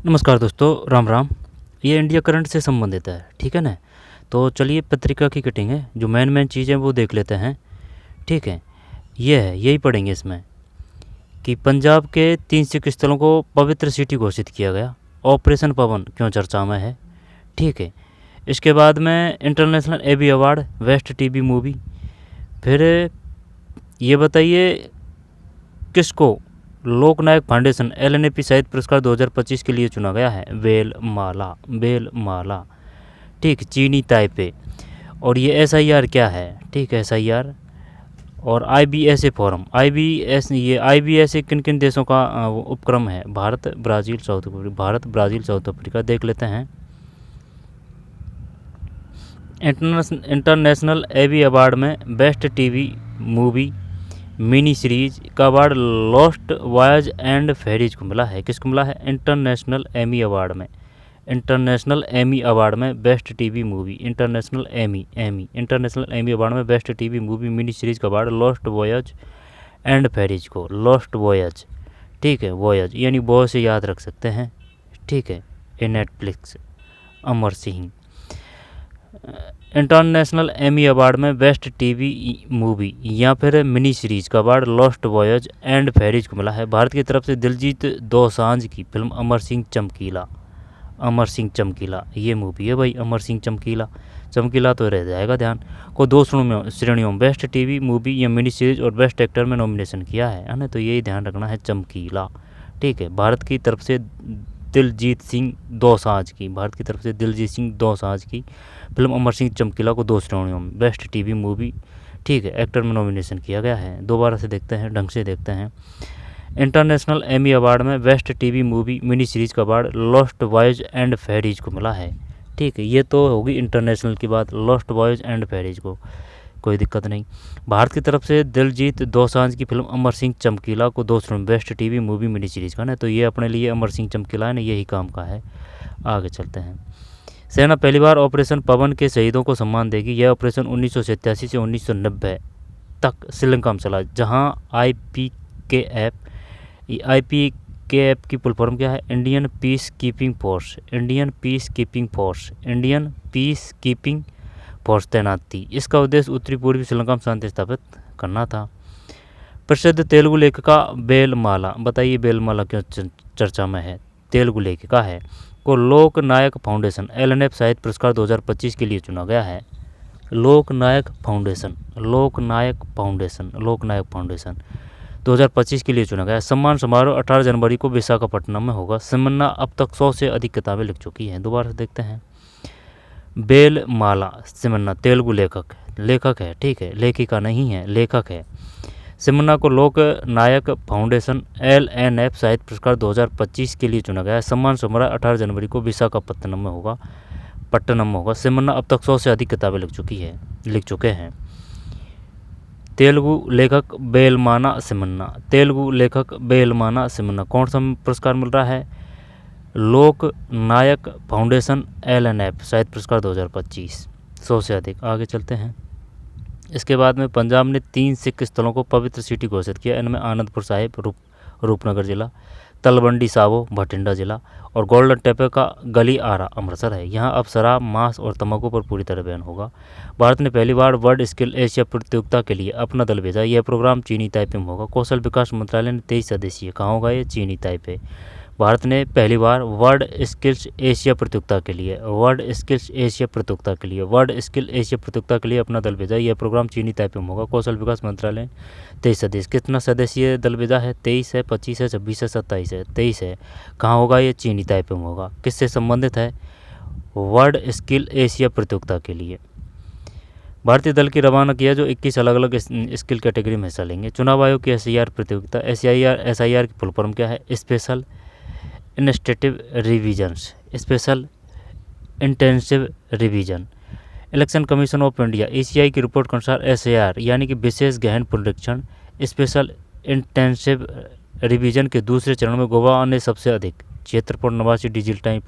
नमस्कार दोस्तों, राम राम। ये इंडिया करंट से संबंधित है, ठीक है ना। तो चलिए पत्रिका की कटिंग है, जो मेन चीज़ें वो देख लेते हैं, ठीक है। ये है, यही पढ़ेंगे इसमें कि पंजाब के 3 सिख स्थलों को पवित्र सिटी घोषित किया गया। ऑपरेशन पवन क्यों चर्चा में है, ठीक है। इसके बाद में international Emmy award best TV movie. फिर ये बताइए किसको लोकनायक फाउंडेशन LNAP साहित्य पुरस्कार 2025 के लिए चुना गया है। बेलमाला, ठीक, चीनी ताइपे। और ये SIR क्या है, ठीक है, SIR। और IBSA फोरम, ये IBSA किन किन देशों का उपक्रम है। Bharat, Brazil, South Africa. देख लेते हैं। इंटरनेशनल एबी अवार्ड में best TV movie mini series का award lost voyage and fairies को मिला है। किसको मिला है? इंटरनेशनल एमी अवार्ड में best TV movie, international Emmy award में best TV movie mini series का award lost voyage and fairies को। लॉस्ट वॉयज, ठीक है, वॉयज यानी बहुत से याद रख सकते हैं, ठीक है। A Netflix, Amar Singh. International Emmy award में बेस्ट टीवी मूवी या फिर मिनी सीरीज का award lost voyage and fairies को मिला है। भारत की तरफ से दिलजीत दोसांझ की फिल्म अमर सिंह चमकीला, ये मूवी है भाई, अमर सिंह चमकीला तो रह जाएगा ध्यान को। 2 श्रेणियों में बेस्ट टीवी मूवी या मिनी सीरीज और बेस्ट एक्टर में नॉमिनेशन किया है ना, तो यही ध्यान रखना है, चमकीला, ठीक है। भारत की तरफ से दिलजीत सिंह दोसांझ की फिल्म अमर सिंह चमकीला को 2 श्रेणियों में बेस्ट टीवी मूवी, ठीक है, एक्टर में नॉमिनेशन किया गया है। दोबारा से देखते हैं, ढंग से देखते हैं। इंटरनेशनल एमी अवार्ड में best TV movie mini series का award lost voyage and fairies को मिला है, ठीक है। ये तो होगी इंटरनेशनल की बात, लॉस्ट वॉयज एंड फेरीज को, कोई दिक्कत नहीं। भारत की तरफ से दिलजीत दोसांझ की फिल्म अमर सिंह चमकीला को 2 श्रेणी best TV movie mini series का ना, तो ये अपने लिए अमर सिंह चमकीला है ना, यही काम का है। आगे चलते हैं। सेना पहली बार ऑपरेशन पवन के शहीदों को सम्मान देगी। यह ऑपरेशन 1987 से 1990 तक श्रीलंका में चला, जहां IPKF की फुल फॉर्म क्या है? इंडियन पीस कीपिंग फोर्स तैनात थी। इसका उद्देश्य उत्तरी पूर्वी श्रीलंका में शांति स्थापित करना था। प्रसिद्ध तेलुगु लेखिका बेलमाला, बताइए बेलमाला क्यों चर्चा में है? तेलुगु लेखिका है को लोकनायक फाउंडेशन LNAP साहित्य पुरस्कार 2025 के लिए चुना गया है। लोकनायक फाउंडेशन 2025 के लिए चुना गया है। सम्मान समारोह 18 जनवरी को विशाखापट्टनम में होगा। सिमन्ना अब तक 100 से अधिक किताबें लिख चुकी हैं। दोबारा से देखते हैं। बेलमाला सिमन्ना तेलुगु लेखक है, ठीक है, लेखिका नहीं है, लेखक है। सिमन्ना को लोक नायक फाउंडेशन LNAP साहित्य पुरस्कार 2025 के लिए चुना गया है। सम्मान समारोह 18 जनवरी को विशाखापट्टनम में होगा। सिमन्ना अब तक 100 से अधिक किताबें लिख चुके हैं। तेलुगु लेखक बेलमाना सिमन्ना कौन सा पुरस्कार मिल रहा है? लोक नायक फाउंडेशन LNAP साहित्य पुरस्कार 2025, 100 से अधिक। आगे चलते हैं। इसके बाद में पंजाब ने 3 सिख स्थलों को पवित्र सिटी घोषित किया। इनमें आनंदपुर साहिब रूपनगर जिला, तलवंडी साबो भटिंडा जिला और गोल्डन टेम्पल का गली आरा अमृतसर है। यहाँ अब शराब, मांस और तंबाकू पर पूरी तरह बैन होगा। भारत ने पहली बार वर्ल्ड स्किल एशिया प्रतियोगिता के लिए अपना दल भेजा। यह प्रोग्राम चीनी ताइपे में होगा। कौशल विकास मंत्रालय ने 23 सदस्यीय, कहाँ होगा ये? चीनी ताइपे। भारत ने पहली बार वर्ल्ड स्किल एशिया प्रतियोगिता के लिए अपना दल भेजा। यह प्रोग्राम चीनी ताइपे में होगा। कौशल विकास मंत्रालय ने 23 सदस्य, कितना सदस्यीय दल भेजा है? 23 है, 25 है, 26 है, 27 है, 23 है। कहाँ होगा ये? चीनी ताइपे में होगा। किससे संबंधित है? वर्ल्ड स्किल एशिया प्रतियोगिता के लिए भारतीय दल की रवाना किया, जो 21 अलग अलग स्किल कैटेगरी में हिस्सा लेंगे। चुनाव आयोग की SIR प्रतियोगिता, SIR की फुल फॉर्म क्या है? Special intensive revision. Election commission of India ECI की रिपोर्ट के अनुसार SIR यानी कि विशेष गहन पुनरीक्षण स्पेशल इंटेंसिव रिवीजन के दूसरे चरण में गोवा ने सबसे अधिक 76.89 डिजिटाइजेशन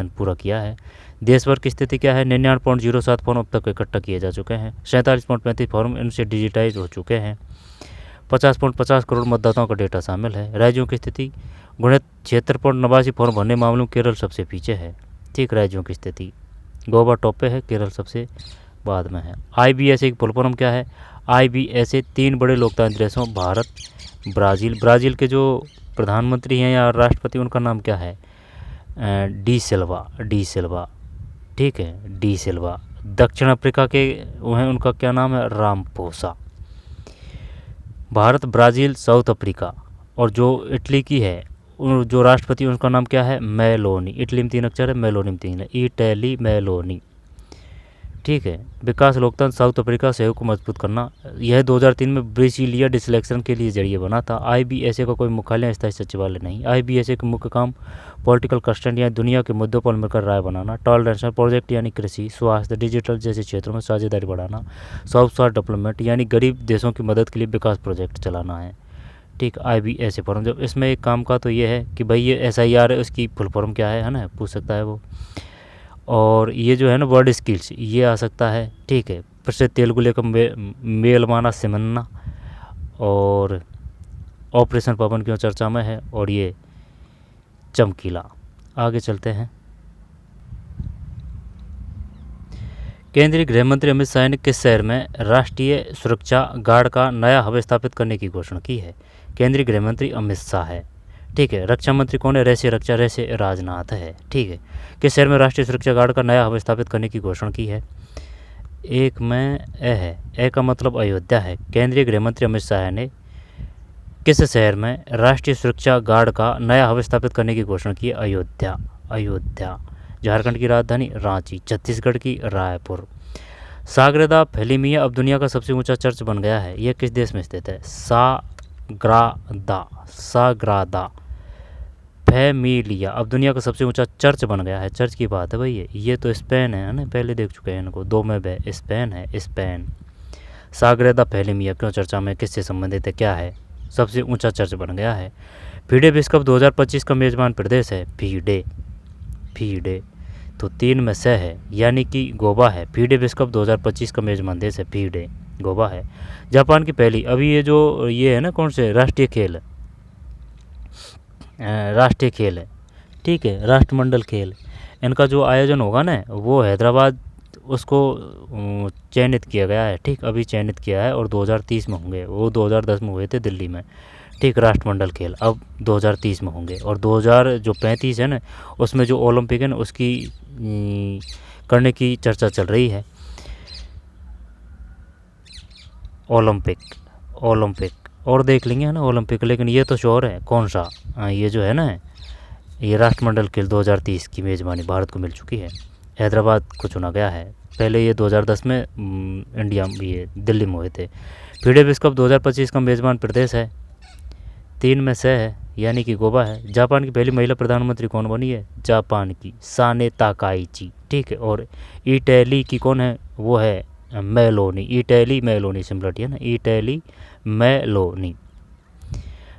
पूरा किया है। देश भर की स्थिति क्या है? 99.07 फॉर्म अब तक इकट्ठा किए जा चुके हैं। 47.35 फॉर्म इनसे डिजिटाइज हो चुके हैं। 50.50 करोड़ मतदाताओं का डेटा शामिल है। राज्यों की स्थिति गुणित 76.89 फॉर्म भरने मामलों में केरल सबसे पीछे है। ठीक, राज्यों की स्थिति, गोवा टॉप पे है, केरल सबसे बाद में है। IBSA की फुल फॉर्म क्या है? IBSA 3 बड़े लोकतांत्रिक देशों भारत, ब्राज़ील, ब्राज़ील के जो प्रधानमंत्री हैं या राष्ट्रपति, उनका नाम क्या है? डी सिल्वा। ठीक है, डी सिल्वा। दक्षिण अफ्रीका के वो हैं, उनका क्या नाम है? Ramaphosa. Bharat, Brazil, South Africa. और जो इटली की है, जो राष्ट्रपति उनका नाम क्या है? मेलोनी। इटली में 3 अक्षर है, मेलोनी में 3 है, इटली मेलोनी। ठीक है, विकास लोकतंत्र साउथ अफ्रीका, सहयोग को मजबूत करना। यह 2003 में ब्राज़ीलिया डिसलेक्शन के लिए जरिए बना था। IBSA का कोई मुख्यालय, स्थायी सचिवालय नहीं। IBSA का मुख्य काम पॉलिटिकल कंस्टेंट यानी दुनिया के मुद्दों पर मिलकर राय बनाना, टॉलरेंस प्रोजेक्ट यानी कृषि, स्वास्थ्य, डिजिटल जैसे क्षेत्रों में साझेदारी बढ़ाना, साउथ साउथ डेवलपमेंट यानी गरीब देशों की मदद के लिए विकास प्रोजेक्ट चलाना है। ठीक, IBSA फॉर्म। जब इसमें एक काम का तो ये है कि भाई ये SIR है, उसकी फुल फॉर्म क्या है ना, पूछ सकता है वो। और ये जो है ना वर्ड स्किल्स, ये आ सकता है। ठीक है, प्रसिद्ध तेलुगु लेखक मेलमाना सिमन्ना, और ऑपरेशन पवन क्यों चर्चा में है, और ये चमकीला। आगे चलते हैं। केंद्रीय गृह मंत्री अमित शाह ने किस शहर में राष्ट्रीय सुरक्षा गार्ड का नया हब स्थापित करने की घोषणा की है? केंद्रीय गृह मंत्री अमित शाह है। ठीक है, रक्षा मंत्री कौन है? रहस्य रक्षा, रहस्य राजनाथ है। ठीक है, किस शहर में राष्ट्रीय सुरक्षा गार्ड का नया हब स्थापित करने की घोषणा की है? एक में है, ए का मतलब अयोध्या है। केंद्रीय गृह मंत्री अमित शाह ने किस शहर में राष्ट्रीय सुरक्षा गार्ड का नया हब स्थापित करने की घोषणा की है? अयोध्या। झारखंड की राजधानी रांची, छत्तीसगढ़ की रायपुर। साग्रेदा फैलिमिया अब दुनिया का सबसे ऊंचा चर्च बन गया है। यह किस देश में स्थित है? साग्रादा फैमिलिया अब दुनिया का सबसे ऊंचा चर्च बन गया है। चर्च की बात है भाई, ये तो स्पेन है ना, पहले देख चुके हैं इनको, 2 में स्पेन है, स्पेन। साग्रेदा फैलिमिया क्यों चर्चा में, किससे संबंधित है, क्या है? सबसे ऊंचा चर्च बन गया है। फीडे विश्व कप 2025 का मेजबान प्रदेश है? फीडे तो 3 में से है, यानी कि गोवा है। फीडे विश्व कप 2025 का मेजबान देश है, फीडे गोवा है। जापान की पहली, अभी ये है ना, कौन से राष्ट्रीय खेल है। ठीक है, राष्ट्रमंडल खेल, इनका जो आयोजन होगा ना, वो हैदराबाद उसको चयनित किया गया है। ठीक, अभी चयनित किया है, और 2030 में होंगे। वो 2010 में हुए थे दिल्ली में। ठीक, राष्ट्रमंडल खेल अब 2030 में होंगे। और 2035 है ना, उसमें जो ओलंपिक है ना, उसकी करने की चर्चा चल रही है। ओलंपिक और देख लेंगे है ना ओलंपिक, लेकिन ये तो श्योर है कौन सा, ये जो है ना, ये राष्ट्रमंडल खेल 2030 की मेज़बानी भारत को मिल चुकी है। हैदराबाद को चुना गया है। पहले ये 2010 में इंडिया ये दिल्ली में हुए थे। फीडे विश्व कप 2025 का मेज़बान प्रदेश है? 3 में से है, यानी कि गोवा है। जापान की पहली महिला प्रधानमंत्री कौन बनी है? जापान की साने ताकाइची। ठीक है, और इटली की कौन है? वो है मेलोनी, इटली मेलोनी, सिमलटी है ना, इटली मेलोनी।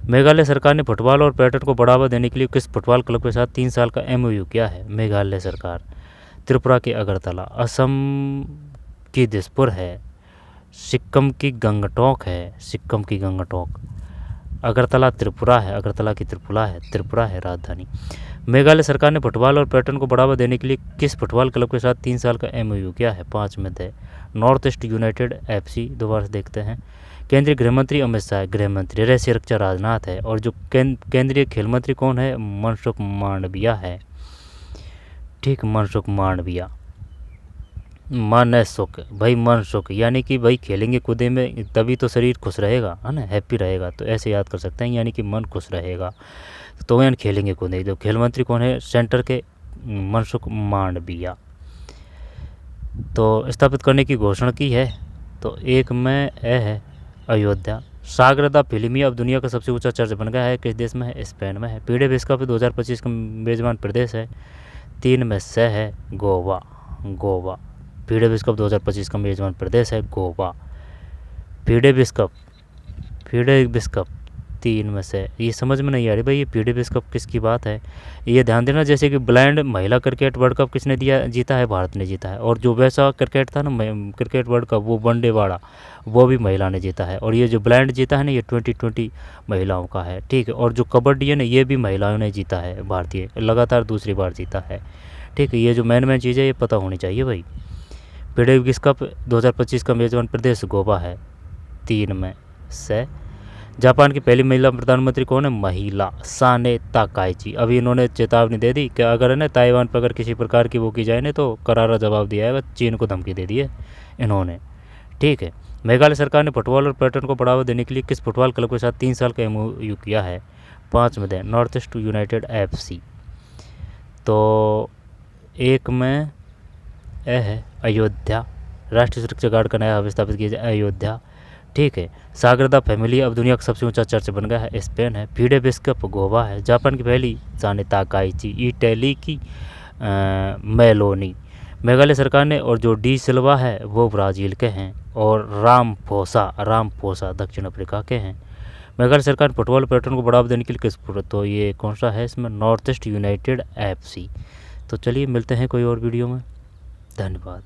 मेघालय सरकार ने फुटबॉल और पर्यटन को बढ़ावा देने के लिए किस फुटबॉल क्लब के साथ 3 साल का MOU किया है? मेघालय सरकार। त्रिपुरा की अगरतला, असम की दिसपुर है, सिक्किम की गंगटोक है, अगरतला त्रिपुरा है, अगरतला की त्रिपुरा है राजधानी। मेघालय सरकार ने फुटबॉल और पर्यटन को बढ़ावा देने के लिए किस फुटबॉल क्लब के साथ 3 साल का MOU किया है? 5 में थे, नॉर्थ ईस्ट यूनाइटेड FC। दोबारा से देखते हैं। केंद्रीय गृह मंत्री अमित शाह, गृह मंत्री। रहस्य रक्षा राजनाथ है। और जो केंद्रीय खेल मंत्री कौन है? मनसुख मांडविया है। ठीक, मनसुख मांडविया। मनसुख यानी कि भाई खेलेंगे कूदे में तभी तो शरीर खुश रहेगा, है ना, हैप्पी रहेगा, तो ऐसे याद कर सकते हैं, यानी कि मन खुश रहेगा तो यानी खेलेंगे कूदेंगे। तो खेल मंत्री कौन है? सेंटर के मनसुख मांडविया। तो स्थापित करने की घोषणा की है। तो 1 में है अयोध्या। साग्रदा फिल्मी अब दुनिया का सबसे ऊंचा चर्च बन गया है, किस देश में है? स्पेन में है। पीडे विश्व कप 2025 का मेजबान प्रदेश है? 3 में से है गोवा। पीडे विश्व कप 2025 का मेजबान प्रदेश है गोवा। पीडे विश्व कप 3 में से। ये समझ में नहीं आ रही भाई, ये पीडीएस कप किसकी बात है। ये ध्यान देना, जैसे कि ब्लाइंड महिला क्रिकेट वर्ल्ड कप किसने जीता है, भारत ने जीता है। और जो वैसा क्रिकेट था ना, क्रिकेट वर्ल्ड कप, वो वनडे वाला, वो भी महिला ने जीता है। और ये जो ब्लाइंड जीता है ना, ये 2020 महिलाओं का है, ठीक है। और जो कबड्डी है ना, ये भी महिलाओं ने जीता है, भारतीय लगातार दूसरी बार जीता है, ठीक है। ये जो मेन चीज़ है ये पता होनी चाहिए भाई। पीडीएस कप 2025 का मेजबान प्रदेश गोवा है 3 में से। जापान की पहली महिला प्रधानमंत्री कौन है, महिला साने ताकाइची। अभी इन्होंने चेतावनी दे दी कि अगर है ना ताइवान पर अगर किसी प्रकार की वो की जाए ना, तो करारा जवाब दिया है, चीन को धमकी दे दी है इन्होंने, ठीक है। मेघालय सरकार ने फुटबॉल और पर्यटन को बढ़ावा देने के लिए किस फुटबॉल क्लब के साथ 3 साल का एमओयू किया है। 5 में दें, नॉर्थ ईस्ट यूनाइटेड FC। तो 1 में ए है अयोध्या, राष्ट्रीय सुरक्षा गार्ड का नया विस्थापित किया जाए अयोध्या, ठीक है। सागरदा फैमिली अब दुनिया का सबसे ऊंचा चर्च बन गया है, स्पेन है। पीडीएस कप गोवा है। जापान की पहली साने ताकाइची, इटली की मेलोनी। मेघालय सरकार ने, और जो डी सिल्वा है वो ब्राज़ील के हैं, और रामफोसा दक्षिण अफ्रीका के हैं। मेघालय सरकार ने फुटबॉल पर्यटन को बढ़ावा देने के लिए किस, तो ये कौन सा है इसमें, नॉर्थ ईस्ट यूनाइटेड FC। तो चलिए मिलते हैं कोई और वीडियो में, धन्यवाद।